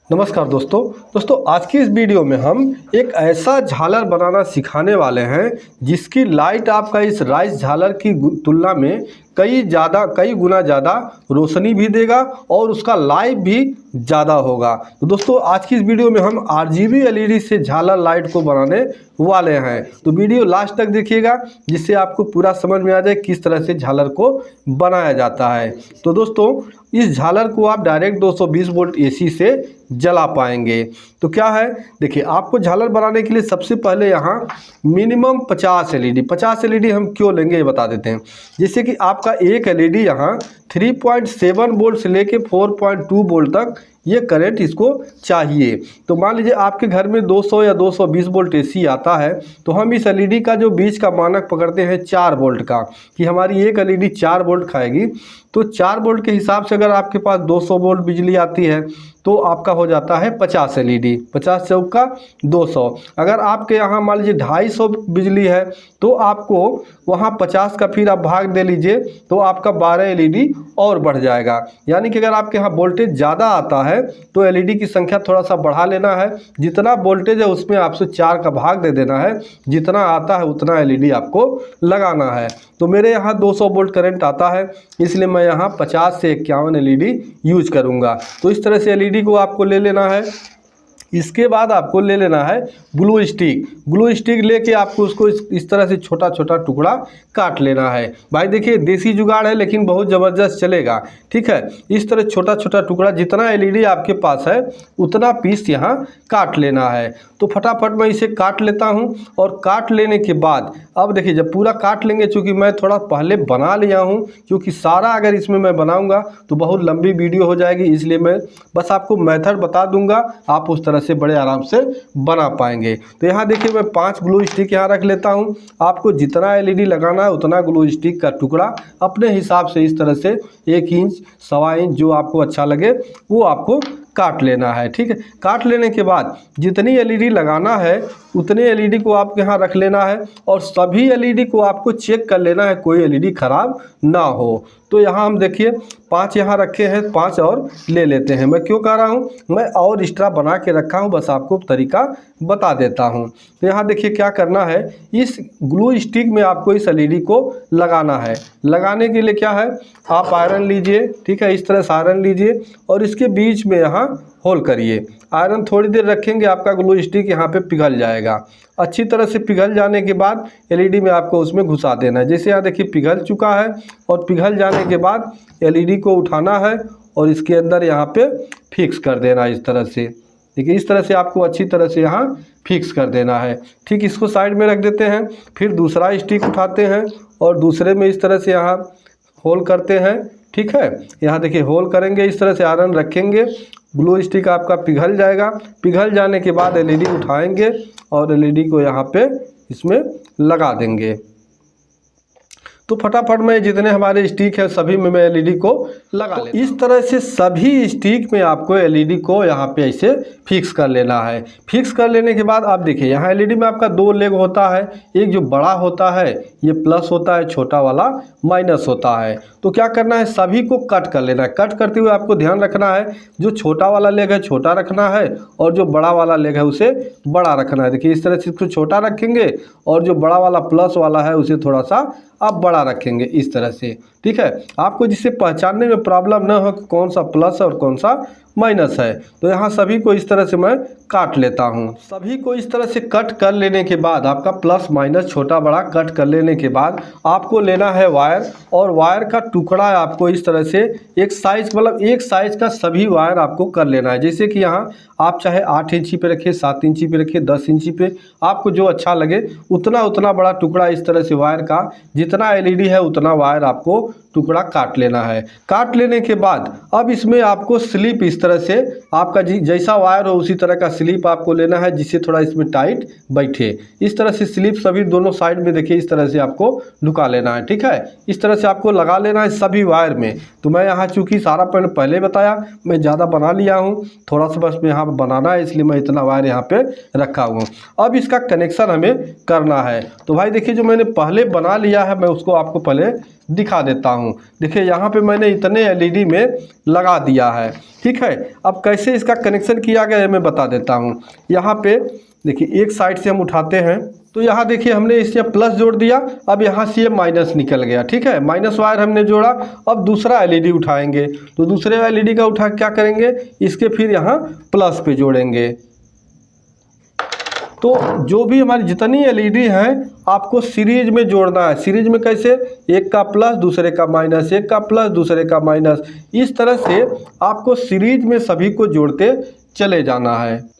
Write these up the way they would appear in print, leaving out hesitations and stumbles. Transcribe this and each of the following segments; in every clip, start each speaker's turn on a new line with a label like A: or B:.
A: नमस्कार दोस्तों आज की इस वीडियो में हम एक ऐसा झालर बनाना सिखाने वाले हैं जिसकी लाइट आपका इस राइस झालर की तुलना में कई गुना ज़्यादा रोशनी भी देगा और उसका लाइफ भी ज़्यादा होगा। तो दोस्तों आज की इस वीडियो में हम RGB LED से झालर लाइट को बनाने वाले हैं। तो वीडियो लास्ट तक देखिएगा जिससे आपको पूरा समझ में आ जाए किस तरह से झालर को बनाया जाता है। तो दोस्तों इस झालर को आप डायरेक्ट 220 वोल्ट AC से जला पाएंगे। तो क्या है, देखिए आपको झालर बनाने के लिए सबसे पहले यहाँ मिनिमम 50 LED हम क्यों लेंगे ये बता देते हैं। जैसे कि आपका एक LED यहाँ 3.7 वोल्ट से लेके 4.2 वोल्ट तक ये करंट इसको चाहिए। तो मान लीजिए आपके घर में 200 या 220 वोल्ट AC आता है तो हम इस LED का जो बीच का मानक पकड़ते हैं 4 वोल्ट का, कि हमारी एक LED 4 वोल्ट खाएगी। तो 4 वोल्ट के हिसाब से अगर आपके पास 200 वोल्ट बिजली आती है तो आपका हो जाता है 50 LED, 50 चौका 200। अगर आपके यहाँ मान लीजिए 250 बिजली है तो आपको वहाँ 50 का फिर आप भाग दे लीजिए तो आपका 12 LED और बढ़ जाएगा। यानी कि अगर आपके यहाँ वोल्टेज ज़्यादा आता है तो LED की संख्या थोड़ा सा बढ़ा लेना है। जितना वोल्टेज है उसमें आपसे 4 का भाग दे देना है, जितना आता है उतना LED आपको लगाना है। तो मेरे यहाँ 200 वोल्ट करंट आता है इसलिए मैं यहाँ 50 से 51 LED यूज करूँगा। तो इस तरह से LED को आपको ले लेना है। इसके बाद आपको ले लेना है ग्लू स्टिक लेके आपको उसको इस तरह से छोटा छोटा टुकड़ा काट लेना है। भाई देखिए देसी जुगाड़ है लेकिन बहुत ज़बरदस्त चलेगा, ठीक है। इस तरह छोटा छोटा टुकड़ा जितना LED आपके पास है उतना पीस यहाँ काट लेना है। तो फटाफट मैं इसे काट लेता हूँ। और काट लेने के बाद अब देखिए जब पूरा काट लेंगे, चूँकि मैं थोड़ा पहले बना लिया हूँ, क्योंकि सारा अगर इसमें मैं बनाऊँगा तो बहुत लंबी वीडियो हो जाएगी, इसलिए मैं बस आपको मेथड बता दूँगा, आप उस तरह से बड़े आराम से बना पाएंगे। तो यहाँ देखिए मैं 5 ग्लू स्टिक यहाँ रख लेता हूँ। आपको जितना LED लगाना है उतना ग्लू स्टिक का टुकड़ा अपने हिसाब से इस तरह से 1 इंच 1.25 इंच जो आपको अच्छा लगे वो आपको काट लेना है, ठीक है। काट लेने के बाद जितनी LED लगाना है उतने LED को आपके यहाँ रख लेना है और सभी LED को आपको चेक कर लेना है कोई LED खराब ना हो। तो यहाँ हम देखिए 5 यहाँ रखे हैं, 5 और ले लेते हैं। मैं क्यों कह रहा हूँ, मैं और एक्स्ट्रा बना के रखा हूँ, बस आपको तरीका बता देता हूँ। तो यहाँ देखिए क्या करना है, इस ग्लू स्टिक में आपको इस LED को लगाना है। लगाने के लिए क्या है, आप आयरन लीजिए, ठीक है, इस तरह से आयरन लीजिए और इसके बीच में यहाँ होल करिए। आयरन थोड़ी देर रखेंगे आपका ग्लू स्टिक यहाँ पे पिघल जाएगा। अच्छी तरह से पिघल जाने के बाद LED में आपको उसमें घुसा देना है। जैसे यहाँ देखिए पिघल चुका है और पिघल जाने के बाद LED को उठाना है और इसके अंदर यहाँ पे फिक्स कर देना है इस तरह से। देखिए इस तरह से आपको अच्छी तरह से यहाँ फिक्स कर देना है। ठीक, इसको साइड में रख देते हैं। फिर दूसरा स्टिक उठाते हैं और दूसरे में इस तरह से यहाँ होल करते हैं, ठीक है। यहाँ देखिए होल करेंगे, इस तरह से आयरन रखेंगे, ग्लू स्टिक आपका पिघल जाएगा। पिघल जाने के बाद LED उठाएंगे और LED को यहाँ पे इसमें लगा देंगे। तो फटाफट में जितने हमारे स्टिक है सभी में मैं LED को लगा लेता हूं। इस तरह से सभी स्टिक में आपको LED को यहाँ पे ऐसे फिक्स कर लेना है। फिक्स कर लेने के बाद आप देखिए यहाँ LED में आपका 2 लेग होता है, एक जो बड़ा होता है ये प्लस होता है, छोटा वाला माइनस होता है। तो क्या करना है, सभी को कट कर लेना है। कट करते हुए आपको ध्यान रखना है जो छोटा वाला लेग है छोटा रखना है और जो बड़ा वाला लेग है उसे बड़ा रखना है। देखिए इस तरह से इसको छोटा रखेंगे और जो बड़ा वाला प्लस वाला है उसे थोड़ा सा आप बड़ा रखेंगे इस तरह से, ठीक है। आपको जिससे पहचानने में प्रॉब्लम न हो कि कौन सा प्लस है और कौन सा माइनस है। तो यहाँ सभी को इस तरह से मैं काट लेता हूँ। सभी को इस तरह से कट कर लेने के बाद आपका प्लस माइनस छोटा बड़ा कट कर लेने के बाद आपको लेना है वायर, और वायर का टुकड़ा आपको इस तरह से एक साइज मतलब एक साइज का सभी वायर आपको कर लेना है। जैसे कि यहाँ आप चाहे 8 इंची पे रखिए, 7 इंची पे रखिए, 10 इंची पे, आपको जो अच्छा लगे उतना बड़ा टुकड़ा इस तरह से वायर का, जितना LED है उतना वायर आपको टुकड़ा काट लेना है। काट लेने के बाद अब इसमें आपको स्लिप इस तरह से आपका जैसा वायर हो उसी तरह का स्लिप आपको लेना है जिससे थोड़ा इसमें टाइट बैठे। इस तरह से स्लिप सभी दोनों साइड में देखिए इस तरह से आपको ढुका लेना है, ठीक है। इस तरह से आपको लगा लेना है सभी वायर में। तो मैं यहाँ चूँकि सारा पहले बताया, मैं ज़्यादा बना लिया हूँ, थोड़ा सा बस मैं यहाँ बनाना है इसलिए मैं इतना वायर यहाँ पे रखा हूँ। अब इसका कनेक्शन हमें करना है। तो भाई देखिए जो मैंने पहले बना लिया है मैं उसको आपको पहले दिखा देता हूँ। देखिए यहाँ पे मैंने इतने एलईडी में लगा दिया है, ठीक है। अब कैसे इसका कनेक्शन किया गया है मैं बता देता हूँ। यहाँ पे देखिए एक साइड से हम उठाते हैं तो यहाँ देखिए हमने इससे प्लस जोड़ दिया, अब यहाँ से ये माइनस निकल गया, ठीक है। माइनस वायर हमने जोड़ा, अब दूसरा एलईडी उठाएंगे तो दूसरे एलईडी का उठा क्या करेंगे, इसके फिर यहाँ प्लस पे जोड़ेंगे। तो जो भी हमारी जितनी एलईडी हैं आपको सीरीज में जोड़ना है। सीरीज में कैसे, एक का प्लस दूसरे का माइनस, एक का प्लस दूसरे का माइनस, इस तरह से आपको सीरीज में सभी को जोड़ते चले जाना है।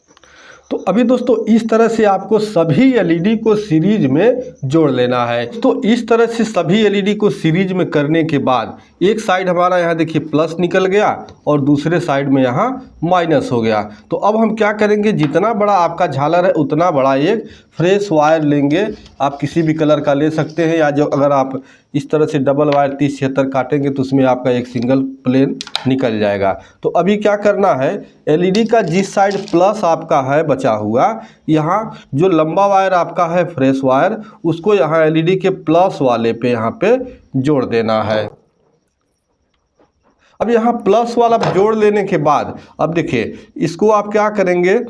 A: तो अभी दोस्तों इस तरह से आपको सभी एलईडी को सीरीज में जोड़ लेना है। तो इस तरह से सभी एलईडी को सीरीज में करने के बाद एक साइड हमारा यहाँ देखिए प्लस निकल गया और दूसरे साइड में यहाँ माइनस हो गया। तो अब हम क्या करेंगे, जितना बड़ा आपका झालर है उतना बड़ा एक फ्रेश वायर लेंगे। आप किसी भी कलर का ले सकते हैं, या जो अगर आप इस तरह से डबल वायर 30-76 काटेंगे तो उसमें आपका एक सिंगल प्लेन निकल जाएगा। तो अभी क्या करना है, एलईडी का जिस साइड प्लस आपका है बचा हुआ, यहाँ जो लंबा वायर आपका है फ्रेश वायर, उसको यहाँ एलईडी के प्लस वाले पे यहाँ पे जोड़ देना है। अब यहाँ प्लस वाला जोड़ लेने के बाद अब देखिए इसको आप क्या करेंगे,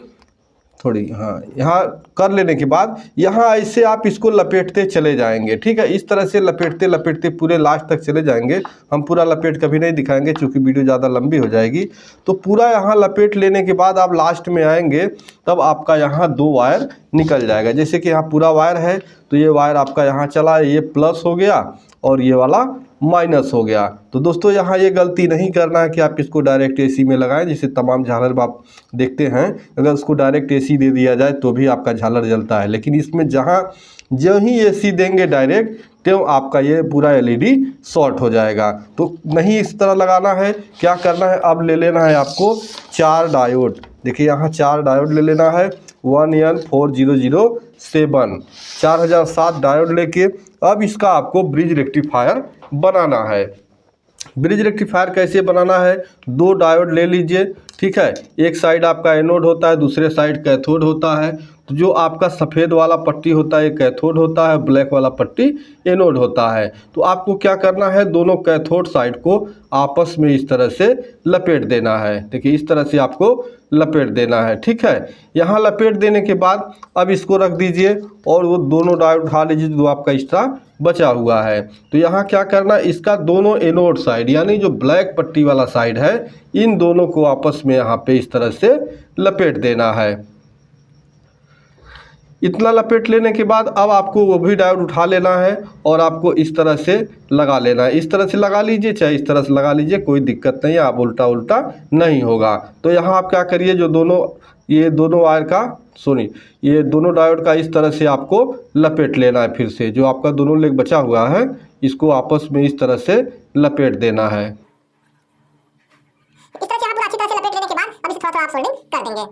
A: थोड़ी यहाँ कर लेने के बाद यहाँ ऐसे आप इसको लपेटते चले जाएंगे, ठीक है। इस तरह से लपेटते लपेटते पूरे लास्ट तक चले जाएंगे। हम पूरा लपेट कभी नहीं दिखाएंगे क्योंकि वीडियो ज़्यादा लंबी हो जाएगी। तो पूरा यहाँ लपेट लेने के बाद आप लास्ट में आएंगे तब आपका यहाँ 2 वायर निकल जाएगा। जैसे कि यहाँ पूरा वायर है तो ये वायर आपका यहाँ चला, ये प्लस हो गया और ये वाला माइनस हो गया। तो दोस्तों यहाँ ये गलती नहीं करना है कि आप इसको डायरेक्ट एसी में लगाएं, जिसे तमाम झालर आप देखते हैं अगर उसको डायरेक्ट एसी दे दिया जाए तो भी आपका झालर जलता है। लेकिन इसमें जहाँ जो ही एसी देंगे डायरेक्ट तो आपका ये पूरा एलईडी शॉर्ट हो जाएगा। तो नहीं इस तरह लगाना है, क्या करना है, अब ले लेना है आपको 4 डायोड। देखिए यहाँ 4 डायोड ले लेना है, 1N4007 4007 डायोड लेके अब इसका आपको ब्रिज रेक्टिफायर बनाना है। ब्रिज रेक्टिफायर कैसे बनाना है, 2 डायोड ले लीजिए, ठीक है। एक साइड आपका एनोड होता है, दूसरे साइड कैथोड होता है। तो जो आपका सफ़ेद वाला पट्टी होता है कैथोड होता है, ब्लैक वाला पट्टी एनोड होता है। तो आपको क्या करना है, दोनों कैथोड साइड को आपस में इस तरह से लपेट देना है। देखिए इस तरह से आपको लपेट देना है, ठीक है। यहाँ लपेट देने के बाद अब इसको रख दीजिए और वो दोनों डायोड उठा लीजिए जो आपका एक्स्ट्रा बचा हुआ है। तो यहाँ क्या करना, इसका दोनों एनोड साइड यानी जो ब्लैक पट्टी वाला साइड है, इन दोनों को आपस में यहाँ पे इस तरह से लपेट देना है। इतना लपेट लेने के बाद अब आपको वो भी डायोड उठा लेना है और आपको इस तरह से लगा लेना है। इस तरह से लगा लीजिए, चाहे इस तरह से लगा लीजिए, कोई दिक्कत नहीं है, आप उल्टा उल्टा नहीं होगा। तो यहाँ आप क्या करिए, जो दोनों ये दोनों वायर का ये दोनों डायोड का इस तरह से आपको लपेट लेना है। फिर से जो आपका दोनों लेग बचा हुआ है इसको आपस में इस तरह से लपेट देना है।
B: इस तरह से आप पूरा अच्छी तरह से लपेट लेने के बाद अब इसे थोड़ा-थोड़ा आप सोल्डिंग कर देंगे।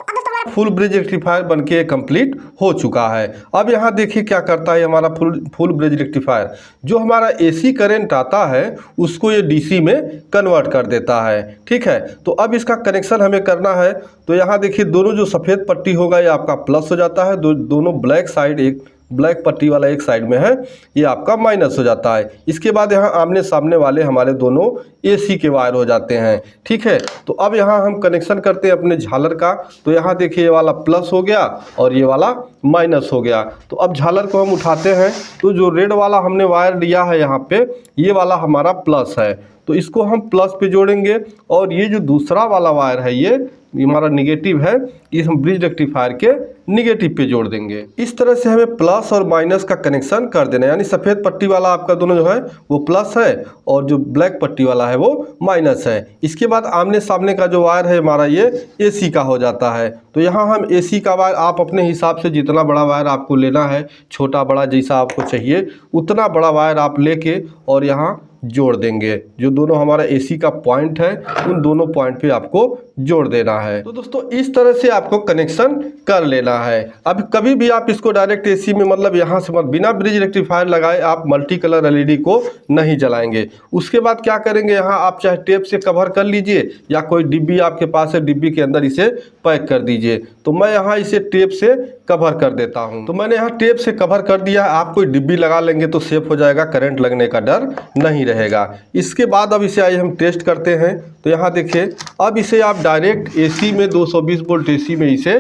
B: अब दोस्तों हमारा
A: फुल ब्रिज रेक्टिफायर बनके कंप्लीट हो चुका है। अब यहाँ देखिए क्या करता है हमारा फुल ब्रिज रेक्टिफायर, जो हमारा एसी करंट आता है उसको ये डीसी में कन्वर्ट कर देता है, ठीक है। तो अब इसका कनेक्शन हमें करना है। तो यहाँ देखिए दोनों जो सफ़ेद पट्टी होगा ये आपका प्लस हो जाता है, दोनों ब्लैक साइड, एक ब्लैक पट्टी वाला एक साइड में है, ये आपका माइनस हो जाता है। इसके बाद यहाँ आमने सामने वाले हमारे दोनों एसी के वायर हो जाते हैं, ठीक है। तो अब यहाँ हम कनेक्शन करते हैं अपने झालर का। तो यहाँ देखिए ये वाला प्लस हो गया और ये वाला माइनस हो गया। तो अब झालर को हम उठाते हैं तो जो रेड वाला हमने वायर लिया है यहाँ पे, ये वाला हमारा प्लस है, तो इसको हम प्लस पे जोड़ेंगे और ये जो दूसरा वाला वायर है ये हमारा निगेटिव है, ये हम ब्रिज रेक्टिफायर के निगेटिव पे जोड़ देंगे। इस तरह से हमें प्लस और माइनस का कनेक्शन कर देना है, यानी सफ़ेद पट्टी वाला आपका दोनों जो है वो प्लस है और जो ब्लैक पट्टी वाला है वो माइनस है। इसके बाद आमने सामने का जो वायर है हमारा ये एसी का हो जाता है। तो यहाँ हम एसी का वायर आप अपने हिसाब से जितना बड़ा वायर आपको लेना है, छोटा बड़ा जैसा आपको चाहिए उतना बड़ा वायर आप लेके और यहाँ जोड़ देंगे। जो दोनों हमारा एसी का पॉइंट है उन दोनों पॉइंट पे आपको जोड़ देना है। तो दोस्तों इस तरह से आपको कनेक्शन कर लेना है। अब कभी भी आप इसको डायरेक्ट एसी में मतलब यहाँ से बिना ब्रिज रेक्टिफायर लगाए आप मल्टी कलर एलईडी को नहीं जलाएंगे। उसके बाद क्या करेंगे, यहाँ आप चाहे टेप से कवर कर लीजिए या कोई डिब्बी आपके पास है, डिब्बी के अंदर इसे पैक कर दीजिए। तो मैं यहाँ इसे टेप से कवर कर देता हूँ। तो मैंने यहाँ टेप से कवर कर दिया। आप कोई डिब्बी लगा लेंगे तो सेफ हो जाएगा, करंट लगने का डर नहीं रहेगा। इसके बाद अब इसे आइए हम टेस्ट करते हैं। तो यहाँ देखिए, अब इसे आप डायरेक्ट एसी में 220 वोल्ट एसी में इसे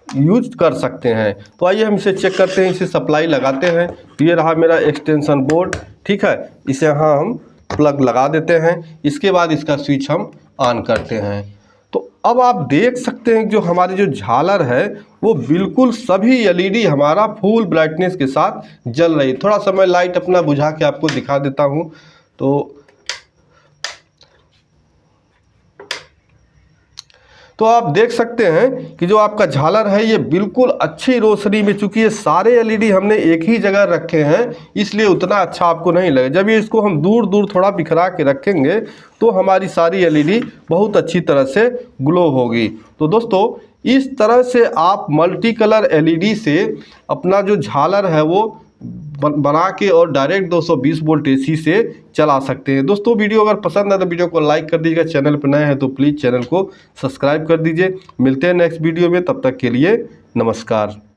A: यूज कर सकते हैं। तो आइए हम इसे चेक करते हैं, इसे सप्लाई लगाते हैं। तो ये रहा मेरा एक्सटेंशन बोर्ड, ठीक है। इसे यहाँ हम प्लग लगा देते हैं। इसके बाद इसका स्विच हम ऑन करते हैं। तो अब आप देख सकते हैं जो हमारी जो झालर है वो बिल्कुल सभी एलईडी हमारा फुल ब्राइटनेस के साथ जल रही है। थोड़ा सा मैं लाइट अपना बुझा के आपको दिखा देता हूँ। तो आप देख सकते हैं कि जो आपका झालर है ये बिल्कुल अच्छी रोशनी में, चूंकि ये सारे एलईडी हमने एक ही जगह रखे हैं इसलिए उतना अच्छा आपको नहीं लगे। जब ये इसको हम दूर दूर थोड़ा बिखरा के रखेंगे तो हमारी सारी एलईडी बहुत अच्छी तरह से ग्लो होगी। तो दोस्तों इस तरह से आप मल्टी कलर एलईडी से अपना जो झालर है वो बना के और डायरेक्ट 220 वोल्ट एसी से चला सकते हैं। दोस्तों वीडियो अगर पसंद है तो वीडियो को लाइक कर दीजिएगा। चैनल पर नए हैं तो प्लीज़ चैनल को सब्सक्राइब कर दीजिए। मिलते हैं नेक्स्ट वीडियो में, तब तक के लिए नमस्कार।